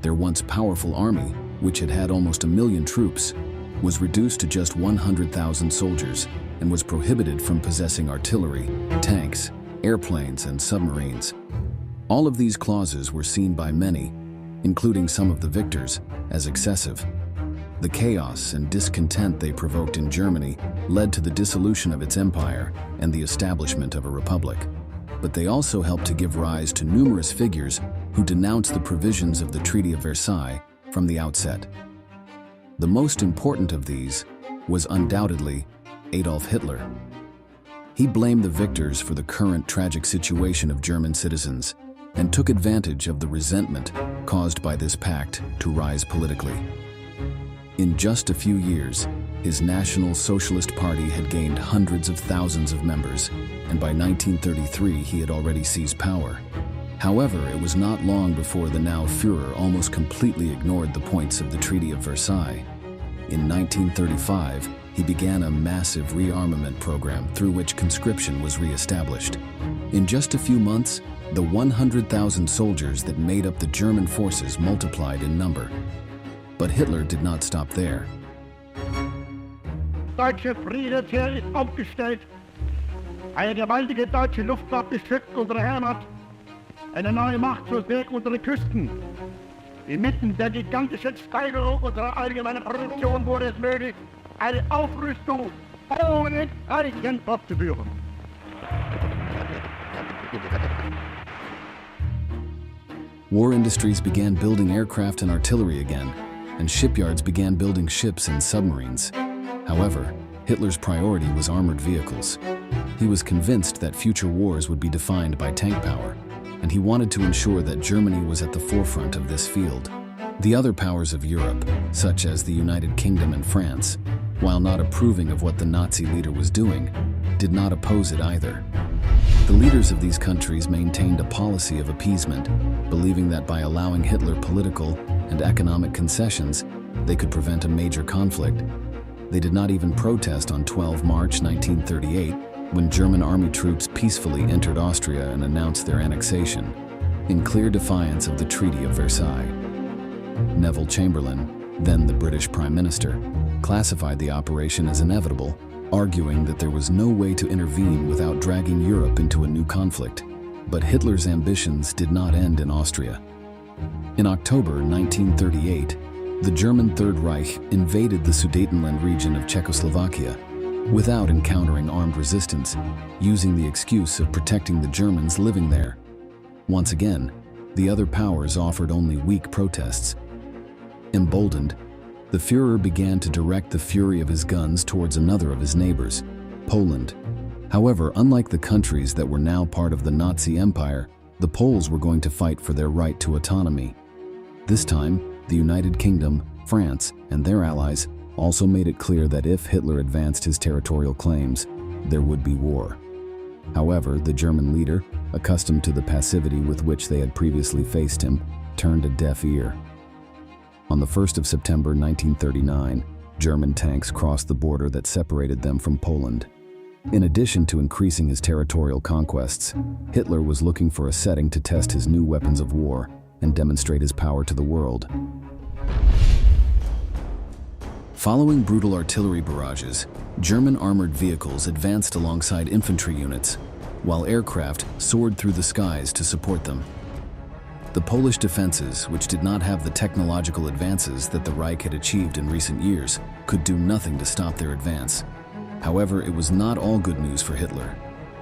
Their once powerful army, which had had almost 1 million troops, was reduced to just 100,000 soldiers and was prohibited from possessing artillery, tanks, airplanes, and submarines. All of these clauses were seen by many, including some of the victors, as excessive. The chaos and discontent they provoked in Germany led to the dissolution of its empire and the establishment of a republic. But they also helped to give rise to numerous figures who denounced the provisions of the Treaty of Versailles from the outset. The most important of these was undoubtedly Adolf Hitler. He blamed the victors for the current tragic situation of German citizens and took advantage of the resentment caused by this pact to rise politically. In just a few years, his National Socialist Party had gained hundreds of thousands of members, and by 1933 he had already seized power. However, it was not long before the now Führer almost completely ignored the points of the Treaty of Versailles. In 1935, he began a massive rearmament program through which conscription was re-established. In just a few months, the 100,000 soldiers that made up the German forces multiplied in number. But Hitler did not stop there. Deutsche Friedensheer ist aufgestellt. Eine gewaltige deutsche Luftwaffe beschützt unsere Heimat. Eine neue Macht zur Weg unserer Küsten. Inmitten der gigantischen Steigerung unserer allgemeinen Produktion wurde es möglich, eine Aufrüstung ohne Grenzen fortzuführen. War industries began building aircraft and artillery again, and shipyards began building ships and submarines. However, Hitler's priority was armored vehicles. He was convinced that future wars would be defined by tank power, and he wanted to ensure that Germany was at the forefront of this field. The other powers of Europe, such as the United Kingdom and France, while not approving of what the Nazi leader was doing, did not oppose it either. The leaders of these countries maintained a policy of appeasement, believing that by allowing Hitler political and economic concessions, they could prevent a major conflict. They did not even protest on 12 March 1938, when German army troops peacefully entered Austria and announced their annexation, in clear defiance of the Treaty of Versailles. Neville Chamberlain, then the British Prime Minister, classified the operation as inevitable, arguing that there was no way to intervene without dragging Europe into a new conflict. But Hitler's ambitions did not end in Austria. In October 1938, the German Third Reich invaded the Sudetenland region of Czechoslovakia without encountering armed resistance, using the excuse of protecting the Germans living there. Once again, the other powers offered only weak protests. Emboldened, the Führer began to direct the fury of his guns towards another of his neighbors, Poland. However, unlike the countries that were now part of the Nazi Empire, the Poles were going to fight for their right to autonomy. This time, the United Kingdom, France, and their allies also made it clear that if Hitler advanced his territorial claims, there would be war. However, the German leader, accustomed to the passivity with which they had previously faced him, turned a deaf ear. On the 1st of September 1939, German tanks crossed the border that separated them from Poland. In addition to increasing his territorial conquests, Hitler was looking for a setting to test his new weapons of war and demonstrate his power to the world. Following brutal artillery barrages, German armored vehicles advanced alongside infantry units, while aircraft soared through the skies to support them. The Polish defenses, which did not have the technological advances that the Reich had achieved in recent years, could do nothing to stop their advance. However, it was not all good news for Hitler.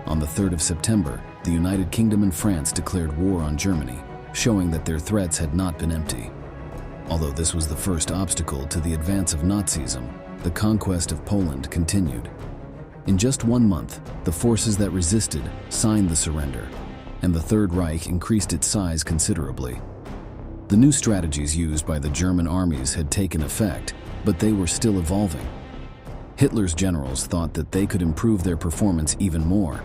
On the 3rd of September, the United Kingdom and France declared war on Germany, showing that their threats had not been empty. Although this was the first obstacle to the advance of Nazism, the conquest of Poland continued. In just 1 month, the forces that resisted signed the surrender, and the Third Reich increased its size considerably. The new strategies used by the German armies had taken effect, but they were still evolving. Hitler's generals thought that they could improve their performance even more.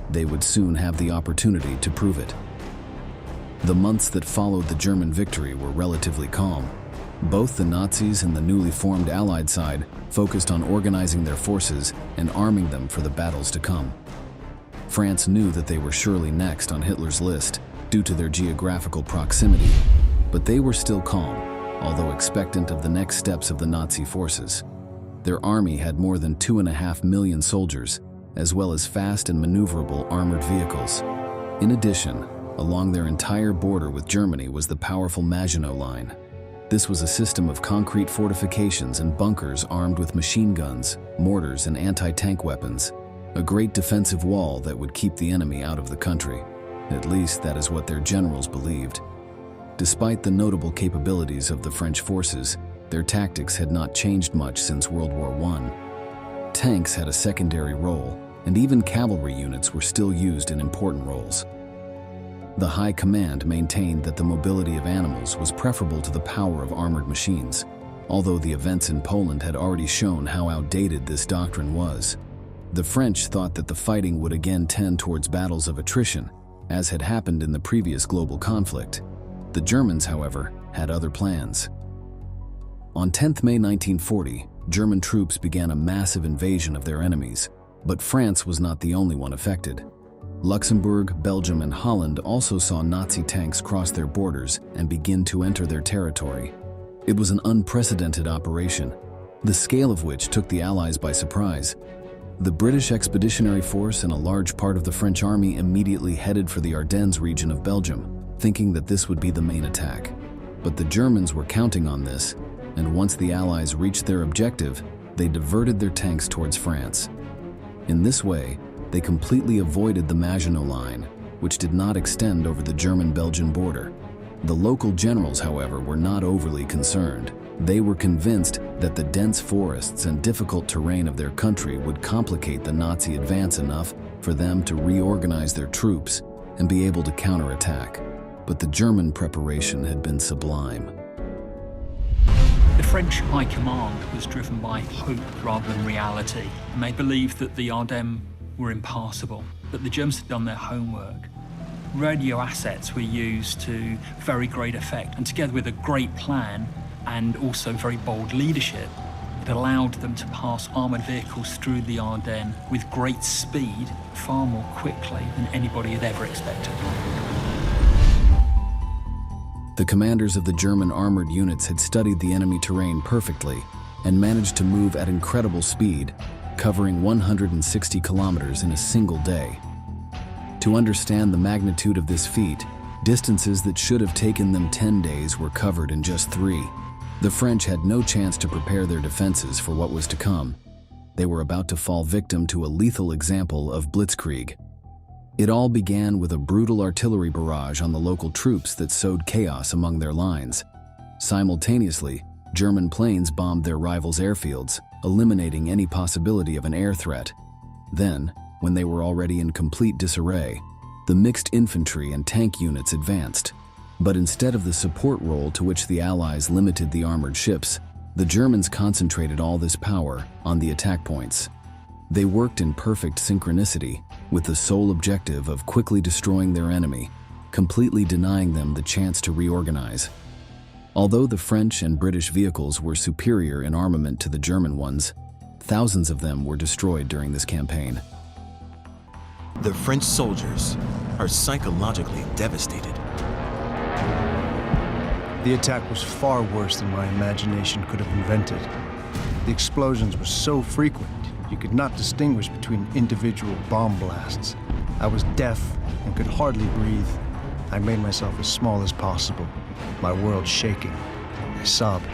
They would soon have the opportunity to prove it. The months that followed the German victory were relatively calm. Both the Nazis and the newly formed Allied side focused on organizing their forces and arming them for the battles to come. France knew that they were surely next on Hitler's list due to their geographical proximity, but they were still calm, although expectant of the next steps of the Nazi forces. Their army had more than 2.5 million soldiers, as well as fast and maneuverable armored vehicles. In addition, along their entire border with Germany was the powerful Maginot Line. This was a system of concrete fortifications and bunkers armed with machine guns, mortars, and anti-tank weapons, a great defensive wall that would keep the enemy out of the country. At least that is what their generals believed. Despite the notable capabilities of the French forces, their tactics had not changed much since World War I. Tanks had a secondary role, and even cavalry units were still used in important roles. The High Command maintained that the mobility of animals was preferable to the power of armored machines, although the events in Poland had already shown how outdated this doctrine was. The French thought that the fighting would again tend towards battles of attrition, as had happened in the previous global conflict. The Germans, however, had other plans. On 10 May 1940, German troops began a massive invasion of their enemies, but France was not the only one affected. Luxembourg, Belgium, and Holland also saw Nazi tanks cross their borders and begin to enter their territory. It was an unprecedented operation, the scale of which took the Allies by surprise. The British Expeditionary Force and a large part of the French army immediately headed for the Ardennes region of Belgium, thinking that this would be the main attack. But the Germans were counting on this, and once the Allies reached their objective, they diverted their tanks towards France. In this way, they completely avoided the Maginot Line, which did not extend over the German-Belgian border. The local generals, however, were not overly concerned. They were convinced that the dense forests and difficult terrain of their country would complicate the Nazi advance enough for them to reorganize their troops and be able to counterattack. But the German preparation had been sublime. The French High Command was driven by hope rather than reality, and they believed that the Ardennes were impassable, that the Germans had done their homework. Radio assets were used to very great effect, and together with a great plan and also very bold leadership, it allowed them to pass armoured vehicles through the Ardennes with great speed, far more quickly than anybody had ever expected. The commanders of the German armored units had studied the enemy terrain perfectly and managed to move at incredible speed, covering 160 kilometers in a single day. To understand the magnitude of this feat, distances that should have taken them 10 days were covered in just 3. The French had no chance to prepare their defenses for what was to come. They were about to fall victim to a lethal example of blitzkrieg. It all began with a brutal artillery barrage on the local troops that sowed chaos among their lines. Simultaneously, German planes bombed their rivals' airfields, eliminating any possibility of an air threat. Then, when they were already in complete disarray, the mixed infantry and tank units advanced. But instead of the support role to which the Allies limited the armored ships, the Germans concentrated all this power on the attack points. They worked in perfect synchronicity, with the sole objective of quickly destroying their enemy, completely denying them the chance to reorganize. Although the French and British vehicles were superior in armament to the German ones, Thousands of them were destroyed during this campaign. The French soldiers are psychologically devastated. The attack was far worse than my imagination could have invented. The explosions were so frequent, you could not distinguish between individual bomb blasts. I was deaf and could hardly breathe. I made myself as small as possible, my world shaking. I sobbed.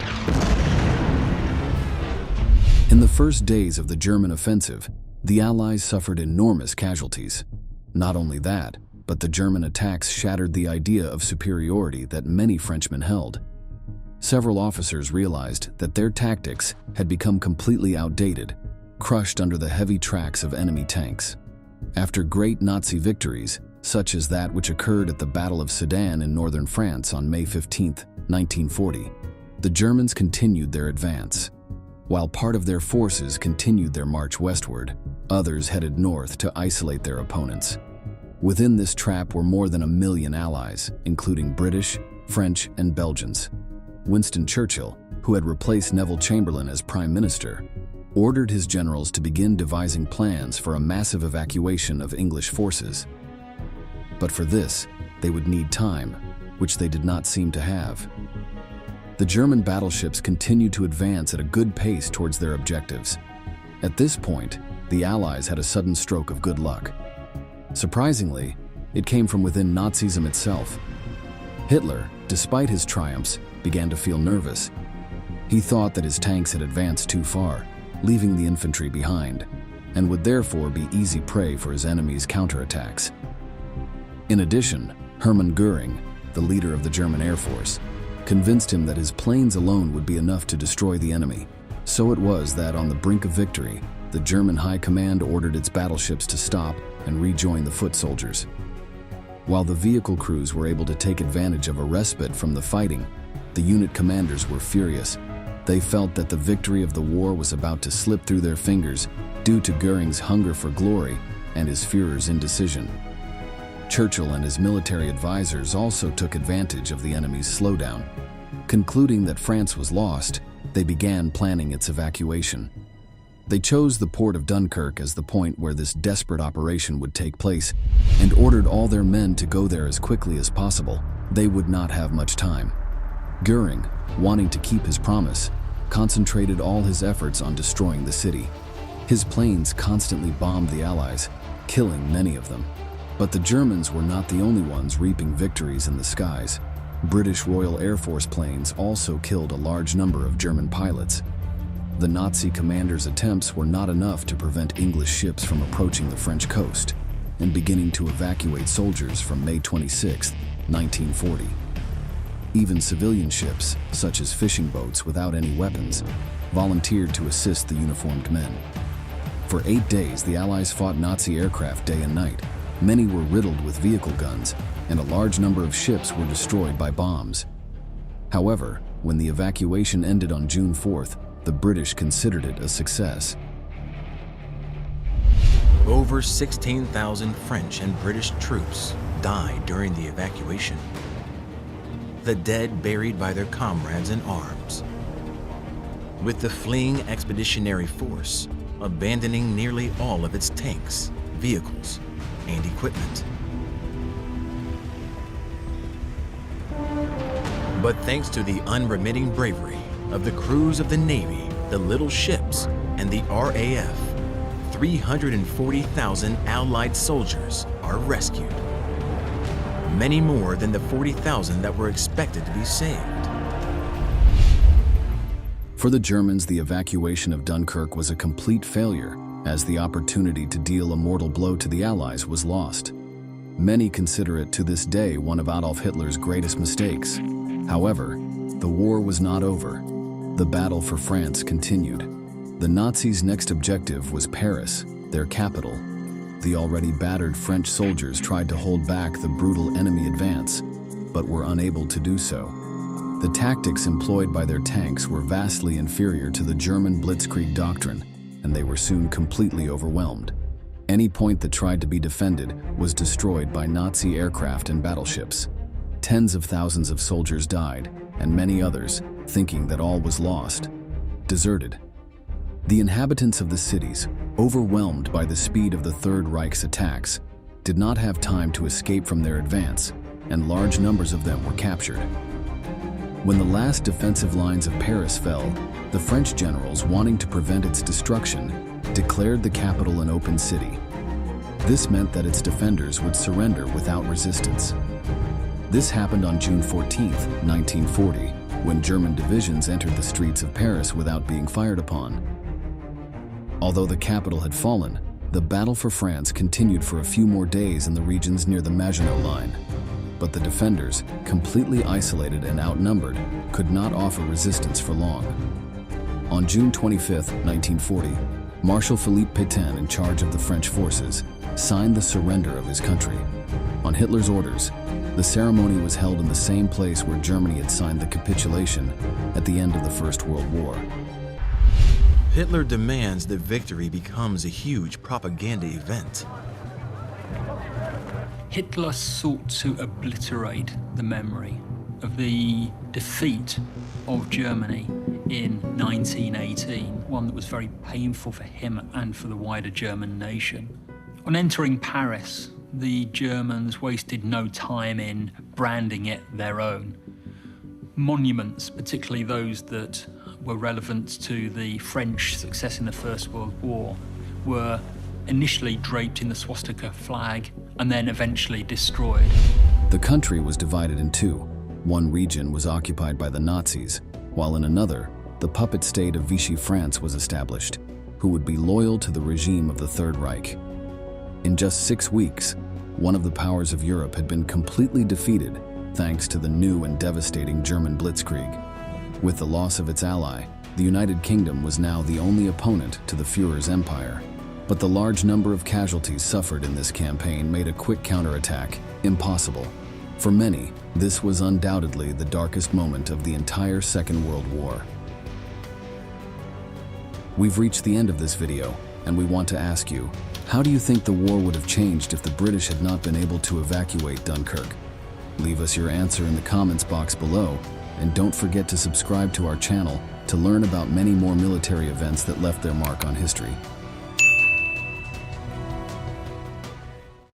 In the first days of the German offensive, the Allies suffered enormous casualties. Not only that, but the German attacks shattered the idea of superiority that many Frenchmen held. Several officers realized that their tactics had become completely outdated, crushed under the heavy tracks of enemy tanks. After great Nazi victories, such as that which occurred at the Battle of Sedan in northern France on May 15, 1940, the Germans continued their advance. While part of their forces continued their march westward, others headed north to isolate their opponents. Within this trap were more than 1 million Allies, including British, French, and Belgians. Winston Churchill, who had replaced Neville Chamberlain as Prime Minister, ordered his generals to begin devising plans for a massive evacuation of English forces. But for this, they would need time, which they did not seem to have. The German battleships continued to advance at a good pace towards their objectives. At this point, the Allies had a sudden stroke of good luck. Surprisingly, it came from within Nazism itself. Hitler, despite his triumphs, began to feel nervous. He thought that his tanks had advanced too far, leaving the infantry behind, and would therefore be easy prey for his enemy's counterattacks. In addition, Hermann Göring, the leader of the German Air Force, convinced him that his planes alone would be enough to destroy the enemy. So it was that on the brink of victory, the German High Command ordered its battleships to stop and rejoin the foot soldiers. While the vehicle crews were able to take advantage of a respite from the fighting, the unit commanders were furious. They felt that the victory of the war was about to slip through their fingers due to Göring's hunger for glory and his Führer's indecision. Churchill and his military advisors also took advantage of the enemy's slowdown. Concluding that France was lost, they began planning its evacuation. They chose the port of Dunkirk as the point where this desperate operation would take place and ordered all their men to go there as quickly as possible. They would not have much time. Göring, wanting to keep his promise, concentrated all his efforts on destroying the city. His planes constantly bombed the Allies, killing many of them. But the Germans were not the only ones reaping victories in the skies. British Royal Air Force planes also killed a large number of German pilots. The Nazi commander's attempts were not enough to prevent English ships from approaching the French coast and beginning to evacuate soldiers from May 26, 1940. Even civilian ships, such as fishing boats without any weapons, volunteered to assist the uniformed men. For 8 days, the Allies fought Nazi aircraft day and night. Many were riddled with vehicle guns, and a large number of ships were destroyed by bombs. However, when the evacuation ended on June 4th, the British considered it a success. Over 16,000 French and British troops died during the evacuation. The dead buried by their comrades in arms. With the fleeing expeditionary force abandoning nearly all of its tanks, vehicles, and equipment. But thanks to the unremitting bravery of the crews of the Navy, the little ships, and the RAF, 340,000 Allied soldiers are rescued. Many more than the 40,000 that were expected to be saved. For the Germans, the evacuation of Dunkirk was a complete failure, as the opportunity to deal a mortal blow to the Allies was lost. Many consider it to this day one of Adolf Hitler's greatest mistakes. However, the war was not over. The battle for France continued. The Nazis' next objective was Paris, their capital. The already battered French soldiers tried to hold back the brutal enemy advance, but were unable to do so. The tactics employed by their tanks were vastly inferior to the German blitzkrieg doctrine, and they were soon completely overwhelmed. Any point that tried to be defended was destroyed by Nazi aircraft and battleships. Tens of thousands of soldiers died, and many others, thinking that all was lost, deserted. The inhabitants of the cities, overwhelmed by the speed of the Third Reich's attacks, did not have time to escape from their advance, and large numbers of them were captured. When the last defensive lines of Paris fell, the French generals, wanting to prevent its destruction, declared the capital an open city. This meant that its defenders would surrender without resistance. This happened on June 14, 1940, when German divisions entered the streets of Paris without being fired upon. Although the capital had fallen, the battle for France continued for a few more days in the regions near the Maginot Line. But the defenders, completely isolated and outnumbered, could not offer resistance for long. On June 25, 1940, Marshal Philippe Pétain, in charge of the French forces, signed the surrender of his country. On Hitler's orders, the ceremony was held in the same place where Germany had signed the capitulation at the end of the First World War. Hitler demands that victory becomes a huge propaganda event. Hitler sought to obliterate the memory of the defeat of Germany in 1918, one that was very painful for him and for the wider German nation. On entering Paris, the Germans wasted no time in branding it their own. Monuments, particularly those that were relevant to the French success in the First World War, were initially draped in the swastika flag and then eventually destroyed. The country was divided in two. One region was occupied by the Nazis, while in another, the puppet state of Vichy France was established, who would be loyal to the regime of the Third Reich. In just 6 weeks, one of the powers of Europe had been completely defeated thanks to the new and devastating German blitzkrieg. With the loss of its ally, the United Kingdom was now the only opponent to the Führer's empire. But the large number of casualties suffered in this campaign made a quick counterattack impossible. For many, this was undoubtedly the darkest moment of the entire Second World War. We've reached the end of this video, and we want to ask you, how do you think the war would have changed if the British had not been able to evacuate Dunkirk? Leave us your answer in the comments box below, and don't forget to subscribe to our channel to learn about many more military events that left their mark on history.